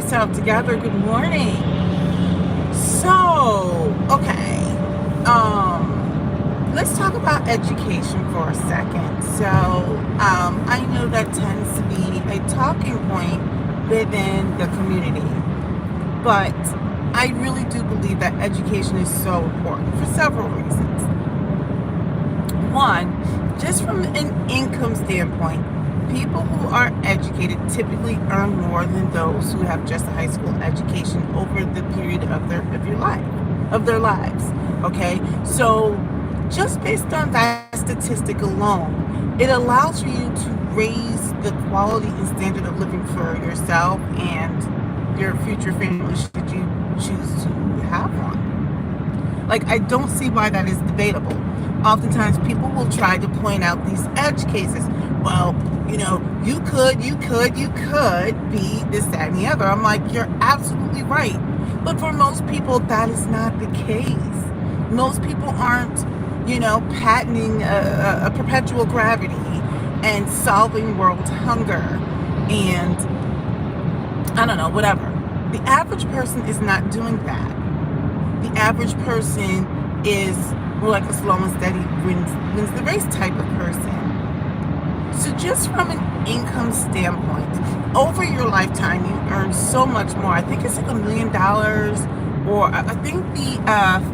myself together. Good morning. Okay. Let's talk about education for a second. I know that tends to be a talking point within the community, but I really do believe that education is so important for several reasons. One, just from an income standpoint, people who are educated typically earn more than those who have just a high school education over the period of their lives. Okay, so just based on that statistic alone, it allows for you to raise the quality and standard of living for yourself and your future family should you choose to have one. Like, I don't see why that is debatable. Oftentimes people will try to point out these edge cases. Well, you could be this, that, and the other. I'm like, you're absolutely right. But for most people, that is not the case. Most people aren't, patenting a perpetual gravity and solving world hunger and, I don't know, whatever. The average person is not doing that. The average person is more like a slow and steady wins the race type of person. So just from an income standpoint, over your lifetime, you earn so much more. I think it's like $1 million, or I think the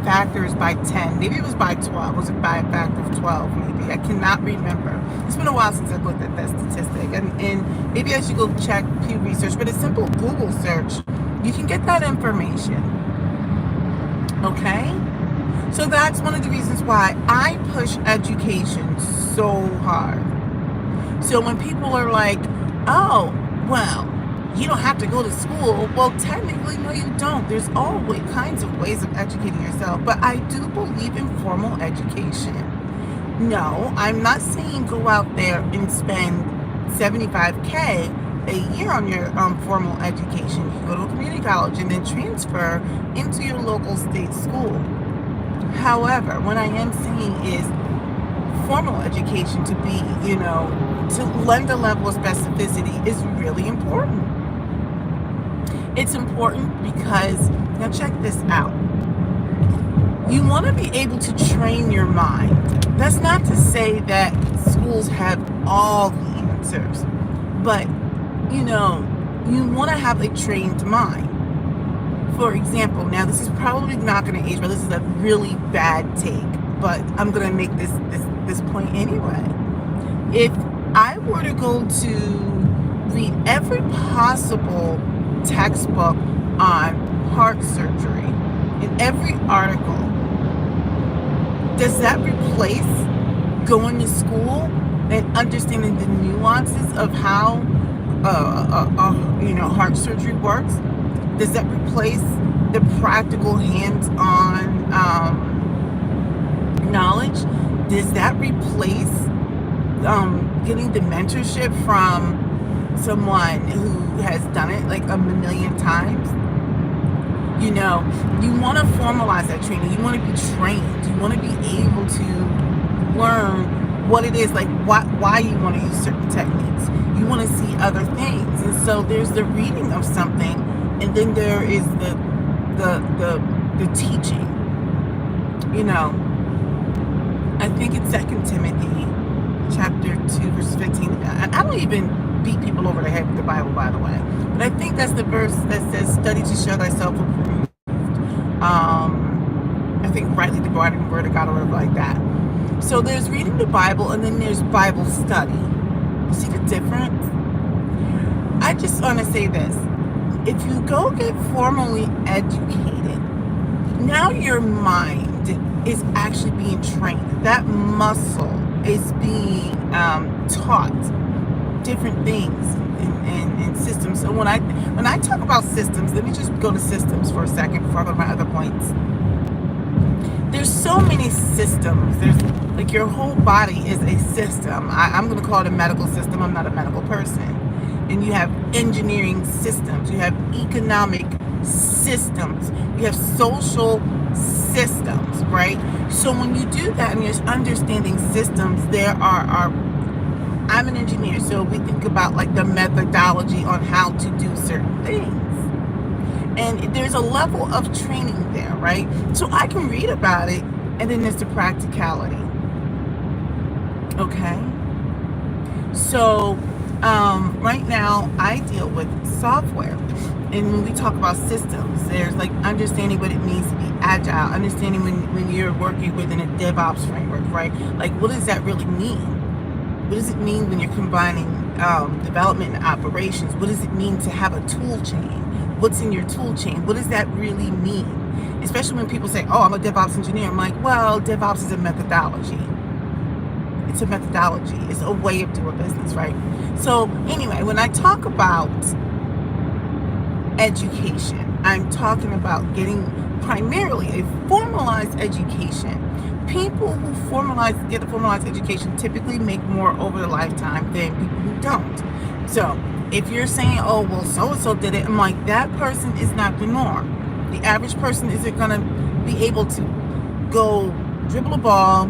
factor is by 10. Maybe it was by 12. Was it by a factor of 12? Maybe. I cannot remember. It's been a while since I've looked at that statistic. And maybe I should go check Pew Research, but a simple Google search, you can get that information. Okay? So that's one of the reasons why I push education so hard. So when people are like, oh, well, you don't have to go to school. Well, technically, no, you don't. There's all kinds of ways of educating yourself. But I do believe in formal education. No, I'm not saying go out there and spend $75K a year on your formal education. You go to a community college and then transfer into your local state school. However, what I am saying is formal education to be, to lend a level of specificity is really important. It's important because, now check this out. You want to be able to train your mind. That's not to say that schools have all the answers, but, you want to have a trained mind. For example, now this is probably not going to age well. This is a really bad take, but I'm going to make this point anyway. If I were to go to read every possible textbook on heart surgery in every article, does that replace going to school and understanding the nuances of how heart surgery works? Does that replace the practical hands-on knowledge? Does that replace getting the mentorship from someone who has done it like a million times? You want to formalize that training. You want to be trained. You want to be able to learn what it is, like why you want to use certain techniques. You want to see other things. And so there's the reading of something, and then there is the teaching. I think it's 2 Timothy chapter 2 verse 15. I don't even beat people over the head with the Bible, by the way, but I think that's the verse that says, study to show thyself approved. I think rightly dividing the word of God, or whatever like that. So there's reading the Bible, and then there's Bible study. You see the difference? I just want to say this. If you go get formally educated, now your mind is actually being trained. That muscle is being taught different things and systems. So when I talk about systems, let me just go to systems for a second before I go to my other points. There's so many systems. There's like your whole body is a system. I'm going to call it a medical system. I'm not a medical person. And you have engineering systems. You have economic systems. You have social systems, right? So when you do that and you're understanding systems, there are I'm an engineer, so we think about like the methodology on how to do certain things. there's a level of training there, right? So I can read about it, and then there's the practicality. Okay? So right now I deal with software, and when we talk about systems, there's like understanding what it means to be agile, understanding when you're working within a DevOps framework, right? Like, what does that really mean? What does it mean when you're combining development and operations? What does it mean to have a tool chain? What's in your tool chain? What does that really mean? Especially when people say, oh, I'm a DevOps engineer. I'm like, well, DevOps is a methodology. It's a methodology. It's a way of doing business, right? So anyway, when I talk about education, I'm talking about getting primarily a formalized education. People who get a formalized education typically make more over their lifetime than people who don't. So if you're saying, oh, well, so-and-so did it, I'm like, that person is not the norm. The average person isn't going to be able to go dribble a ball,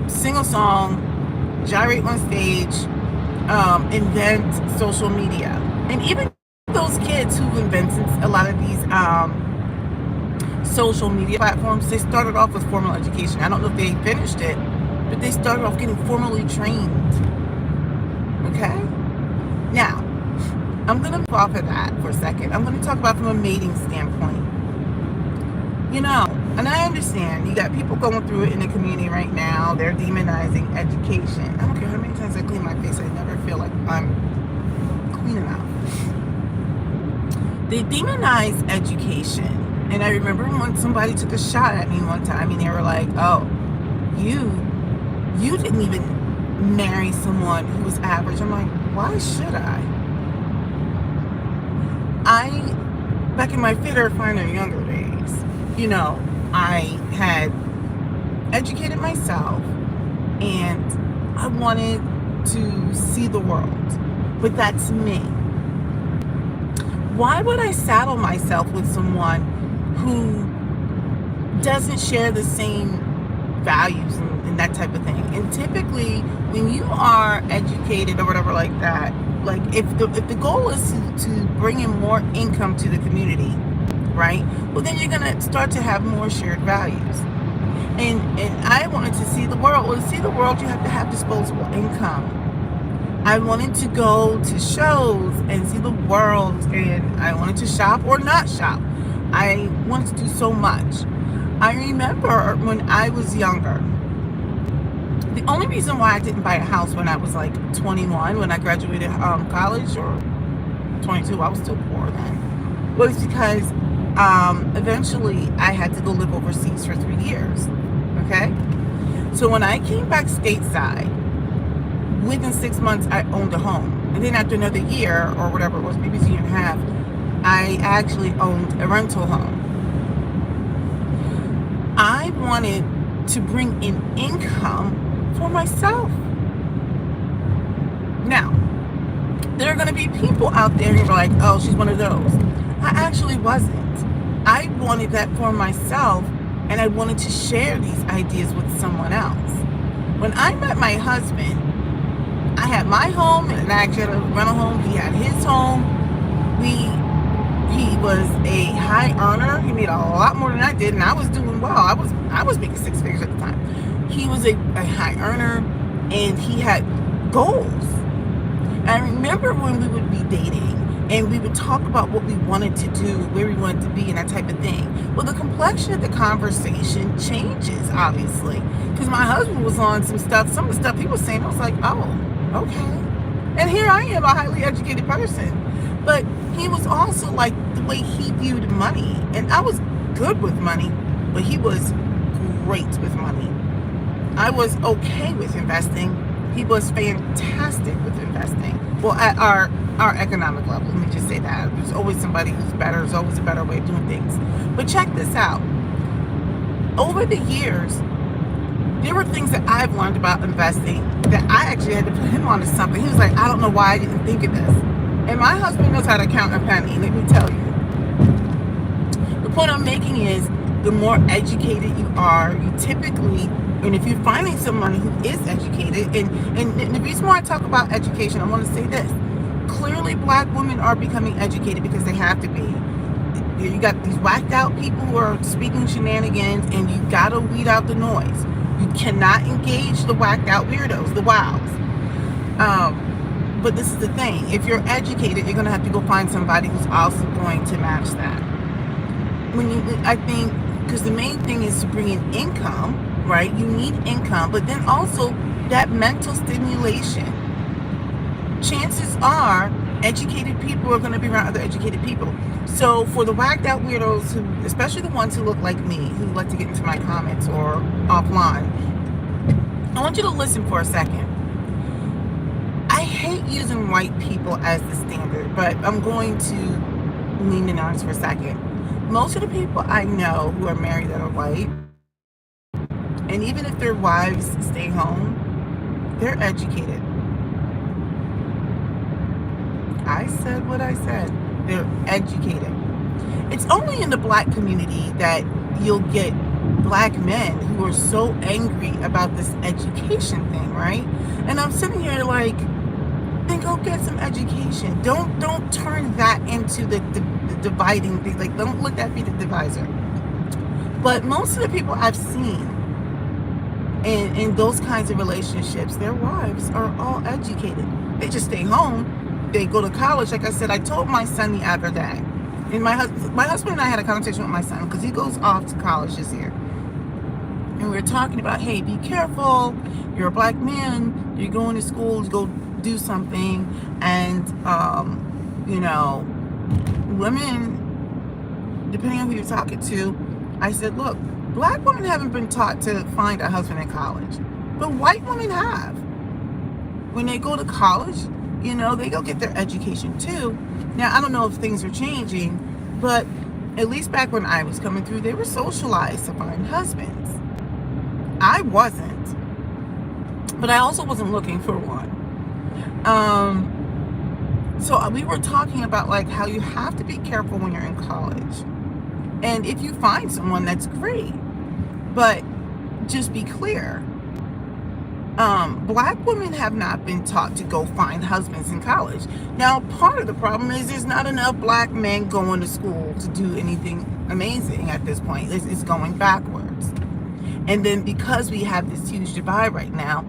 sing a song, gyrate on stage, invent social media. And even those kids who've invented a lot of these social media platforms, they started off with formal education. I don't know if they finished it, but they started off getting formally trained. Okay? Now, I'm going to move off of that for a second. I'm going to talk about from a mating standpoint. You know, and I understand you got people going through it in the community right now. They're demonizing education. I don't care how many times I clean my face, I never feel like I'm clean enough. They demonize education. And I remember when somebody took a shot at me one time and they were like, oh, you didn't even marry someone who was average. I'm like, why should back in my fitter, finer, younger days, you know, I had educated myself and I wanted to see the world. But that's me. Why would I saddle myself with someone who doesn't share the same values and that type of thing? And typically, when you are educated or whatever like that, like if the goal is to bring in more income to the community, right? Well, then you're gonna start to have more shared values. And I wanted to see the world. Well, to see the world, you have to have disposable income. I wanted to go to shows and see the world, and I wanted to shop or not shop. I wanted to do so much. I remember when I was younger, the only reason why I didn't buy a house when I was like 21, when I graduated college, or 22, I was still poor then, was because eventually I had to go live overseas for 3 years. Okay? So when I came back stateside, within 6 months I owned a home. And then after another year, or whatever it was, maybe a year and a half, I actually owned a rental home. I wanted to bring in income for myself. Now, there are going to be people out there who are like, oh, she's one of those. I actually wasn't. I wanted that for myself, and I wanted to share these ideas with someone else. When I met my husband, I had my home, and I actually had a rental home. He had his home. He was a high earner. He made a lot more than I did, and I was doing well. I was making 6 figures at the time. He was a high earner, and he had goals. And I remember when we would be dating, and we would talk about what we wanted to do, where we wanted to be, and that type of thing. Well, the complexion of the conversation changes, obviously, because my husband was on some of the stuff he was saying. I was like, oh, okay. And here I am, a highly educated person. But he was also like the way he viewed money. And I was good with money, but he was great with money. I was okay with investing. He was fantastic with investing. Well, at our economic level, let me just say that. There's always somebody who's better. There's always a better way of doing things. But check this out. Over the years, there were things that I've learned about investing that I actually had to put him onto something. He was like, I don't know why I didn't think of this. And my husband knows how to count a penny, let me tell you. The point I'm making is, the more educated you are, you typically, and if you're finding someone who is educated, and the reason why I talk about education, I want to say this. Clearly, black women are becoming educated because they have to be. You got these whacked out people who are speaking shenanigans, and you gotta weed out the noise. You cannot engage the whacked out weirdos, the wows. But this is the thing: if you're educated, you're gonna have to go find somebody who's also going to match that. I think, because the main thing is to bring in income, right? You need income, but then also that mental stimulation. Chances are, educated people are going to be around other educated people. So for the whacked out weirdos, who, especially the ones who look like me, who like to get into my comments or offline, I want you to listen for a second. I hate using white people as the standard, but I'm going to lean in on this for a second. Most of the people I know who are married that are white, and even if their wives stay home, they're educated. I said what I said. They're educated. It's only in the black community that you'll get black men who are so angry about this education thing, right? And I'm sitting here like, then go get some education. Don't turn that into the dividing thing. Like, don't let that be the divisor. But most of the people I've seen in those kinds of relationships, their wives are all educated. They just stay home. They go to college. Like I said, I told my son the other day, and my husband and I had a conversation with my son because he goes off to college this year, and we were talking about, hey, be careful. You're a black man. You're going to school to go do something, and women, depending on who you're talking to, I said, look, black women haven't been taught to find a husband in college, but white women have. When they go to college, they go get their education too. Now, I don't know if things are changing, but at least back when I was coming through, they were socialized to find husbands. I wasn't, but I also wasn't looking for one. So we were talking about like how you have to be careful when you're in college. And if you find someone, that's great. But just be clear. Black women have not been taught to go find husbands in college. Now, part of the problem is there's not enough black men going to school to do anything amazing at this point. It's going backwards. And then because we have this huge divide right now,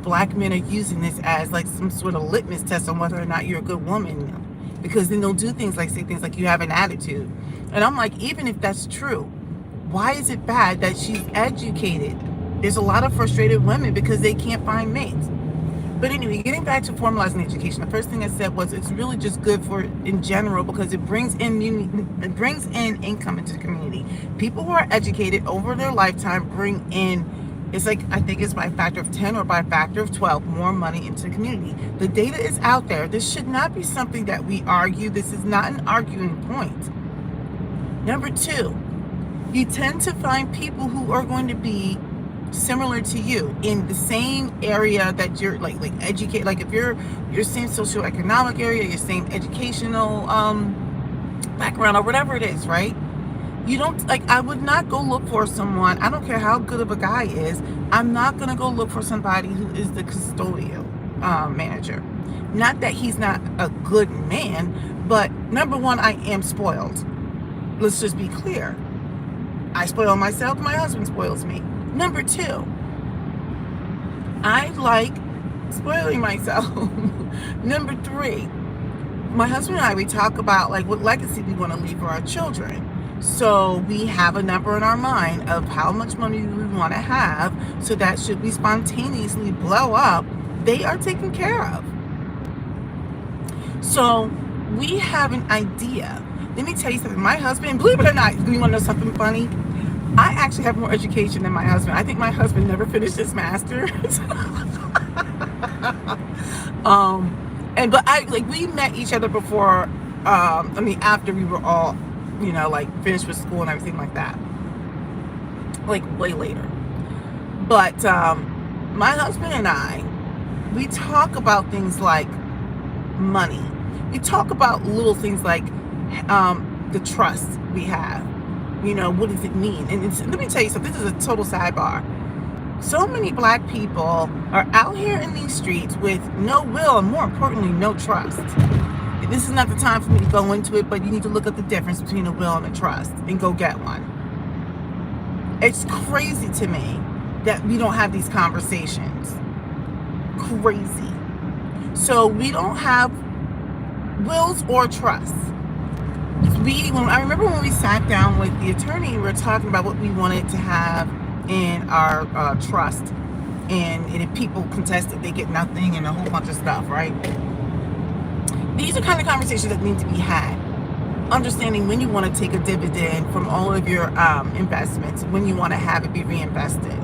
black men are using this as like some sort of litmus test on whether or not you're a good woman. Because then they'll do things like, say things like, you have an attitude. And I'm like, even if that's true, why is it bad that she's educated? There's a lot of frustrated women because they can't find mates. But anyway, getting back to formalizing education, the first thing I said was it's really just good for in general because it brings in income into the community. People who are educated over their lifetime bring in, it's like, I think it's by a factor of 10 or by a factor of 12 more money into the community. The data is out there. This should not be something that we argue. This is not an arguing point. Number two, you tend to find people who are going to be similar to you in the same area that you're like educate, like if you're your same socioeconomic area, your same educational background or whatever it is, right? You don't, like, I would not go look for someone, I don't care how good of a guy is, I'm not gonna go look for somebody who is the custodial manager. Not that he's not a good man, but number one, I am spoiled. Let's just be clear. I spoil myself, my husband spoils me. Number two, I like spoiling myself. Number three, my husband and I, we talk about like what legacy we want to leave for our children. So we have a number in our mind of how much money we want to have so that should we spontaneously blow up, they are taken care of. So we have an idea. Let me tell you something. My husband, believe it or not, do you want to know something funny? I actually have more education than my husband. I think my husband never finished his master's. But we met each other before, after we were all, finished with school and everything like that. Like way later. But my husband and I, we talk about things like money. We talk about little things like the trust we have. What does it mean? And let me tell you something, this is a total sidebar. So many black people are out here in these streets with no will and, more importantly, no trust. This is not the time for me to go into it, but you need to look at the difference between a will and a trust and go get one. It's crazy to me that we don't have these conversations. Crazy. So we don't have wills or trusts. I remember when we sat down with the attorney, we were talking about what we wanted to have in our trust, and if people contest it, they get nothing, and a whole bunch of stuff, right? These are kind of conversations that need to be had. Understanding when you want to take a dividend from all of your investments, when you want to have it be reinvested.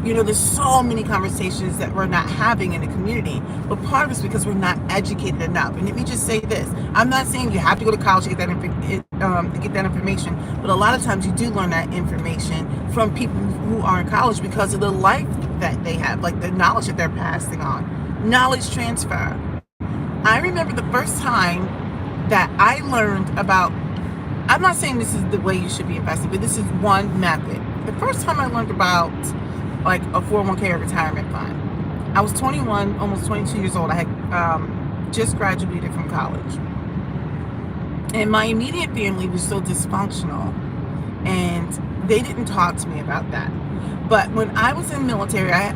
There's so many conversations that we're not having in the community, but part of it's because we're not educated enough. And let me just say this: I'm not saying you have to go to college to get that information, but a lot of times you do learn that information from people who are in college because of the life that they have, like the knowledge that they're passing on. Knowledge transfer. I remember the first time that I learned about, I'm not saying this is the way you should be investing, but this is one method. The first time I learned about like a 401k or retirement fund, I was 21, almost 22 years old. I had just graduated from college. And my immediate family was so dysfunctional, and they didn't talk to me about that. But when I was in the military, I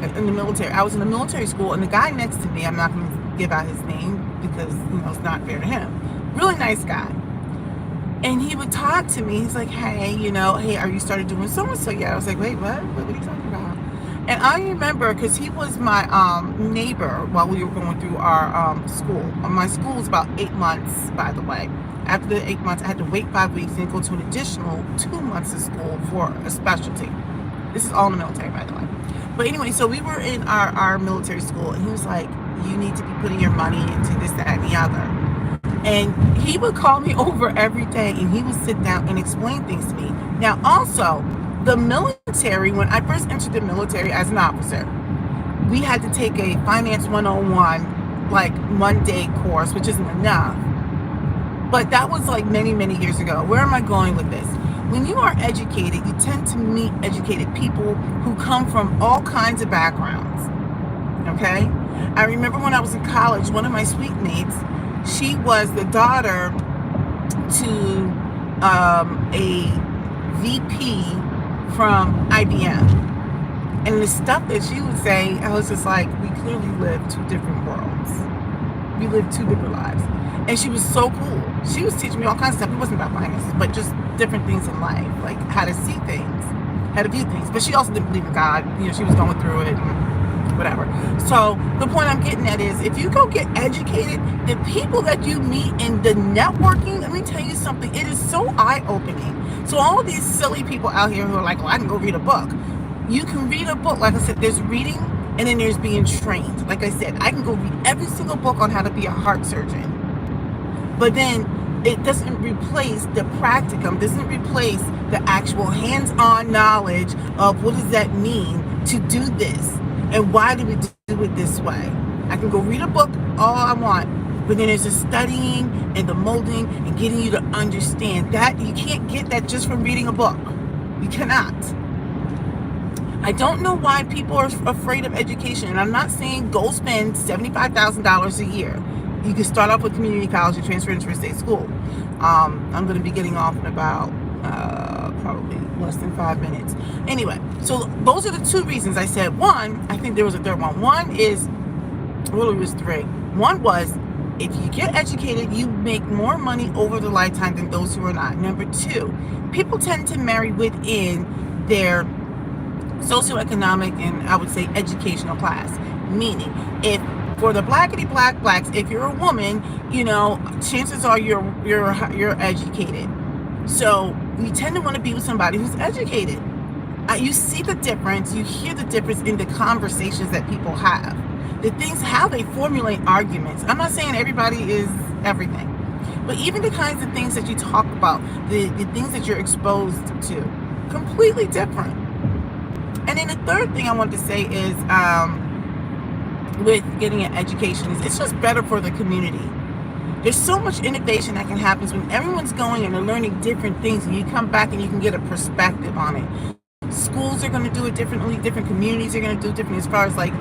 was in a military school, and the guy next to me, I'm not going to give out his name because it's not fair to him. Really nice guy. And he would talk to me. He's like, hey, hey, are you started doing so and so yet? I was like, wait, what? What are you talking about? And I remember because he was my neighbor while we were going through our school. My school was about 8 months, by the way. After the 8 months, I had to wait 5 weeks and go to an additional 2 months of school for a specialty. This is all in the military, by the way. But anyway, so we were in our military school, and he was like, you need to be putting your money into this, that, and the other. And he would call me over every day, and he would sit down and explain things to me. Now, also, the military, when I first entered the military as an officer, we had to take a Finance 101, like, one-day course, which isn't enough. But that was like many, many years ago. Where am I going with this? When you are educated, you tend to meet educated people who come from all kinds of backgrounds. Okay? I remember when I was in college, one of my suite mates, she was the daughter to a VP from IBM. And the stuff that she would say, I was just like, we clearly live two different worlds. We live two different lives. And she was so cool. She was teaching me all kinds of stuff. It wasn't about finances, but just different things in life, like how to see things, how to view things. But she also didn't believe in God. She was going through it and whatever. So the point I'm getting at is, if you go get educated, the people that you meet in the networking, let me tell you something, it is so eye-opening. So all these silly people out here who are like, well, I can go read a book. You can read a book. Like I said, there's reading and then there's being trained. Like I said, I can go read every single book on how to be a heart surgeon. But then it doesn't replace the practicum, doesn't replace the actual hands-on knowledge of what does that mean to do this and why do we do it this way. I can go read a book all I want, but then there's the studying and the molding and getting you to understand that. You can't get that just from reading a book. You cannot. I don't know why people are afraid of education, and I'm not saying go spend $75,000 a year. You can start off with community college and transfer into a state school. I'm going to be getting off in about probably less than 5 minutes. Anyway, so those are the two reasons I said. One, I think there was a third one. One is, well, it was three. One was, if you get educated, you make more money over the lifetime than those who are not. Number two, people tend to marry within their socioeconomic and, I would say, educational class. Meaning, if for the blacks, if you're a woman, chances are you're educated. So you tend to want to be with somebody who's educated. You see the difference. You hear the difference in the conversations that people have. The things, how they formulate arguments. I'm not saying everybody is everything, but even the kinds of things that you talk about, the things that you're exposed to, completely different. And then the third thing I want to say is, with getting an education, is it's just better for the community. There's so much innovation that can happen when everyone's going and they're learning different things, and you come back and you can get a perspective on it. Schools are going to do it differently. Different communities are going to do it differently as far as like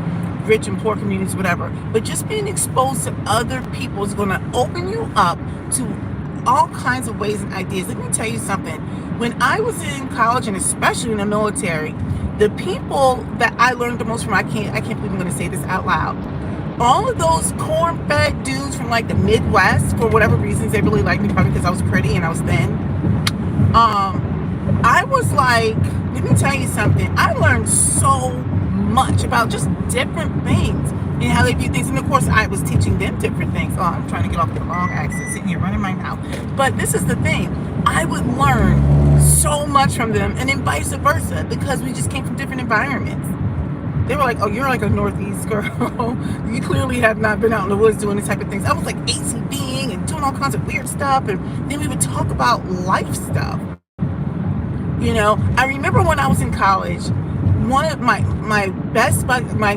rich and poor communities, whatever. But just being exposed to other people is going to open you up to all kinds of ways and ideas. Let me tell you something. When I was in college, and especially in the military, the people that I learned the most from, I can't believe I'm going to say this out loud. All of those corn-fed dudes from like the Midwest, for whatever reasons, they really liked me, probably because I was pretty and I was thin. I was like, let me tell you something. I learned so much about just different things and how they view things. And of course, I was teaching them different things. Oh, I'm trying to get off the wrong accent, sitting here running my mouth. But this is the thing. I would learn so much from them, and then vice versa, because we just came from different environments. They were like, oh, you're like a Northeast girl. You clearly have not been out in the woods doing this type of things. I was like ACBing and doing all kinds of weird stuff. And then we would talk about life stuff. You know, I remember when I was in college, one of my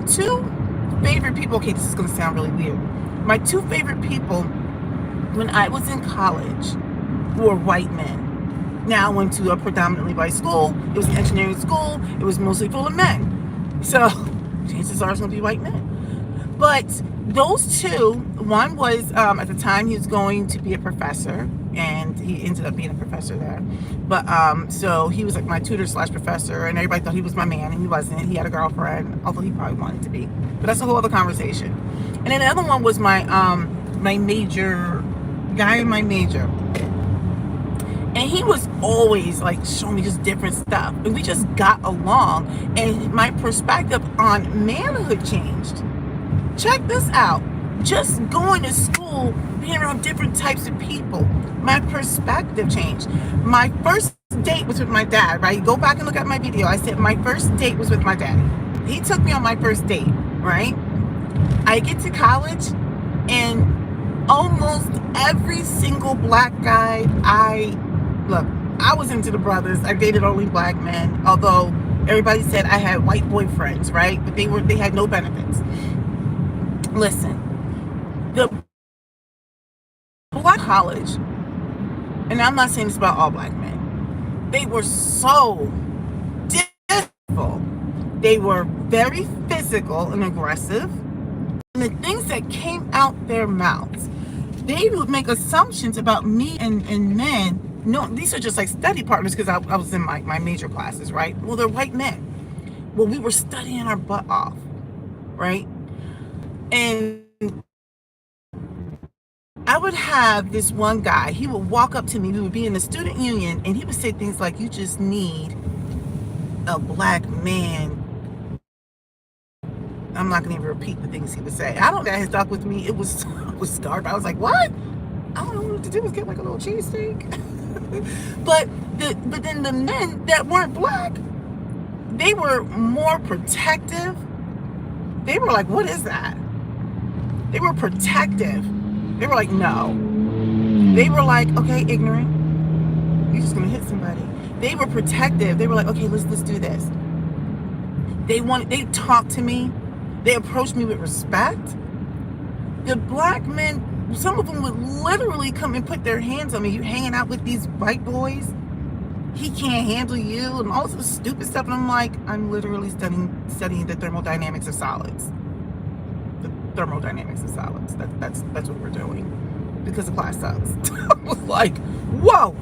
two favorite people, okay, this is going to sound really weird. My two favorite people when I was in college were white men. Now, I went to a predominantly white school. It was an engineering school. It was mostly full of men. So chances are it's going to be white men. But those two, one was, at the time, he was going to be a professor, and he ended up being a professor there. But so he was like my tutor / professor, and everybody thought he was my man, and he wasn't. He had a girlfriend, although he probably wanted to be. But that's a whole other conversation. And then the other one was my major guy in my major. And he was always like showing me just different stuff. And we just got along. And my perspective on manhood changed. Check this out. Just going to school, being around different types of people, my perspective changed. My first date was with my dad, right? Go back and look at my video. I said my first date was with my daddy. He took me on my first date, right? I get to college, and almost every single black guy I was into the brothers. I dated only black men, although everybody said I had white boyfriends, right? But they had no benefits. Listen, the black college, and I'm not saying this about all black men, they were so difficult. They were very physical and aggressive. And the things that came out their mouths, they would make assumptions about me and men. No, these are just like study partners, because I was in my major classes, right? Well, they're white men. Well, we were studying our butt off, right? And I would have this one guy, he would walk up to me, we would be in the student union, and he would say things like, you just need a black man. I'm not going to even repeat the things he would say. I don't know, his talk with me, I was starved. I was like, what? I don't know what to do, was get like a little cheesesteak. but then the men that weren't black, they were more protective. They were like, what is that? They were protective. They were like, no. They were like, okay, ignorant. You're just gonna hit somebody. They were protective. They were like, okay, let's do this. They talked to me. They approached me with respect. The black men, some of them would literally come and put their hands on me. You hanging out with these white boys? He can't handle you, and all this stupid stuff. And I'm like, I'm literally studying the thermodynamics of solids. The thermodynamics of solids. That's what we're doing, because the class sucks. I was like, whoa.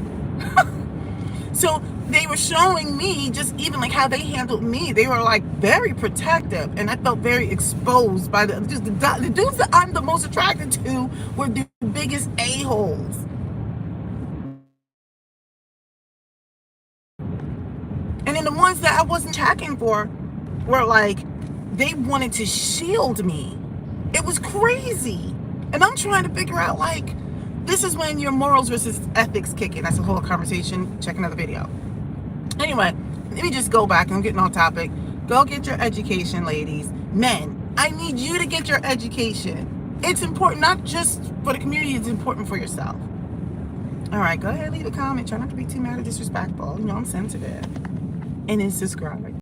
So they were showing me just even like how they handled me. They were like very protective, and I felt very exposed by the dudes that I'm the most attracted to were the biggest a-holes. And then the ones that I wasn't checking for were like, they wanted to shield me. It was crazy. And I'm trying to figure out, like, this is when your morals versus ethics kick in. That's a whole conversation. Check another video. Anyway, let me just go back. I'm getting off topic. Go get your education, ladies. Men, I need you to get your education. It's important, not just for the community. It's important for yourself. All right, go ahead, leave a comment. Try not to be too mad or disrespectful. You know, I'm sensitive. And then subscribe.